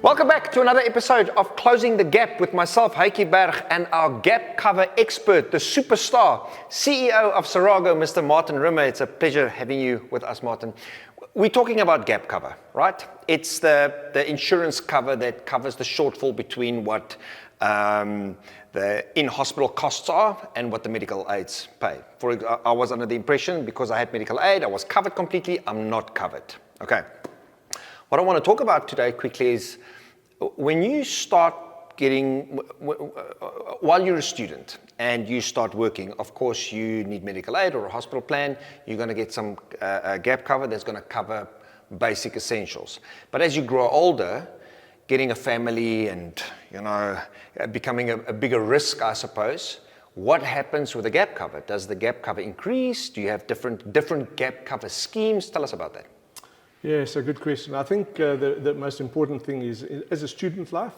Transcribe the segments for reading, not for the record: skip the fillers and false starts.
Welcome back to another episode of Closing the Gap with myself, Heike Berg, and our gap cover expert, the superstar, CEO of Sirago, Mr. Martin Rimmer. It's a pleasure having you with us, Martin. We're talking about gap cover, right? It's the insurance cover that covers the shortfall between what the in-hospital costs are and what the medical aids pay. I was under the impression because I had medical aid, I was covered completely. I'm not covered. Okay. What I want to talk about today quickly is when you start getting, while you're a student and you start working, of course you need medical aid or a hospital plan. You're going to get some gap cover that's going to cover basic essentials. But as you grow older, getting a family and, becoming a bigger risk, I suppose, what happens with the gap cover? Does the gap cover increase? Do you have different gap cover schemes? Tell us about that. Yes, a good question. I think the most important thing is, as a student life,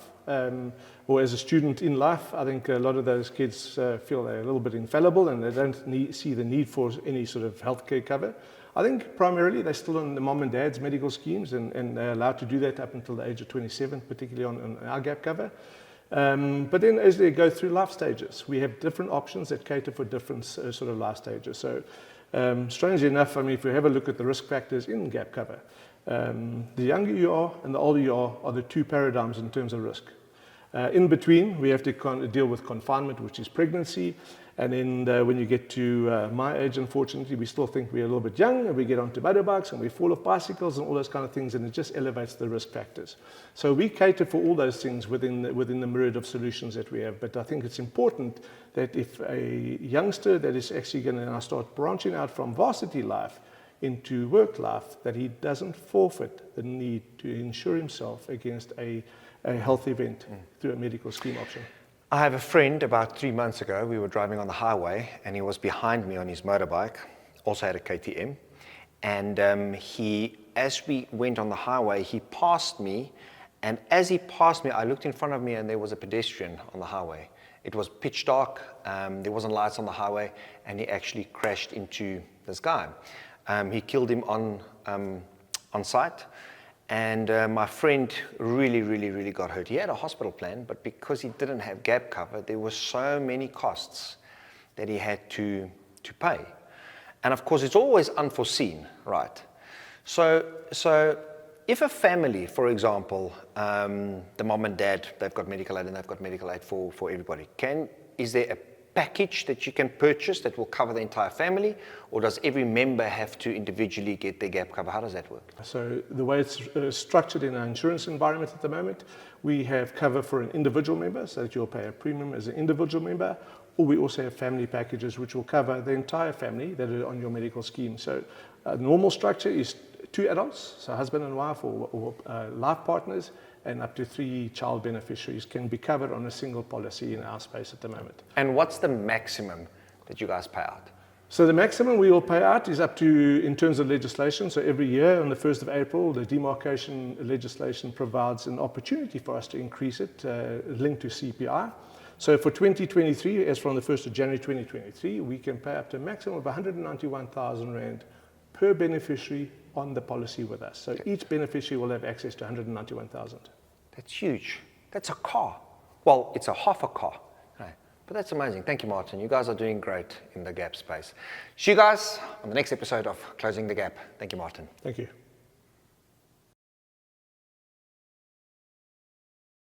or as a student in life, I think a lot of those kids feel they're a little bit infallible and they don't see the need for any sort of healthcare cover. I think primarily they're still on the mom and dad's medical schemes and they're allowed to do that up until the age of 27, particularly on our gap cover. But then as they go through life stages, we have different options that cater for different sort of life stages. So strangely enough, if we have a look at the risk factors in gap cover, the younger you are and the older you are the two paradigms in terms of risk. In between, we have to deal with confinement, which is pregnancy. And then when you get to my age, unfortunately, we still think we're a little bit young, and we get onto motorbikes and we fall off bicycles and all those kind of things, and it just elevates the risk factors. So we cater for all those things within the myriad of solutions that we have. But I think it's important that if a youngster that is actually going to now start branching out from varsity life into work life, that he doesn't forfeit the need to insure himself against a health event through a medical scheme option. I have a friend, about 3 months ago, we were driving on the highway and he was behind me on his motorbike, also had a KTM. And as we went on the highway, he passed me. And as he passed me, I looked in front of me and there was a pedestrian on the highway. It was pitch dark, there wasn't lights on the highway, and he actually crashed into this guy. He killed him on site. And my friend really got hurt. He had a hospital plan, but because he didn't have gap cover, there were so many costs that he had to pay. And of course, it's always unforeseen, right? So if a family, for example, the mom and dad, they've got medical aid and they've got medical aid for everybody, is there a package that you can purchase that will cover the entire family, or does every member have to individually get their gap cover? How does that work? So the way it's structured in our insurance environment at the moment, we have cover for an individual member, so that you'll pay a premium as an individual member, or we also have family packages which will cover the entire family that are on your medical scheme. So a normal structure is 2 adults, so husband and wife or life partners, and up to 3 child beneficiaries can be covered on a single policy in our space at the moment. And what's the maximum that you guys pay out? So the maximum we will pay out is up to, in terms of legislation, so every year on the 1st of April, the demarcation legislation provides an opportunity for us to increase it, linked to CPI. So for 2023, as from the 1st of January 2023, we can pay up to a maximum of 191,000 Rand per beneficiary on the policy with us. So each beneficiary will have access to 191,000. That's huge. That's a car. Well, it's a half a car. Right. But that's amazing. Thank you, Martin. You guys are doing great in the gap space. See you guys on the next episode of Closing the Gap. Thank you, Martin. Thank you.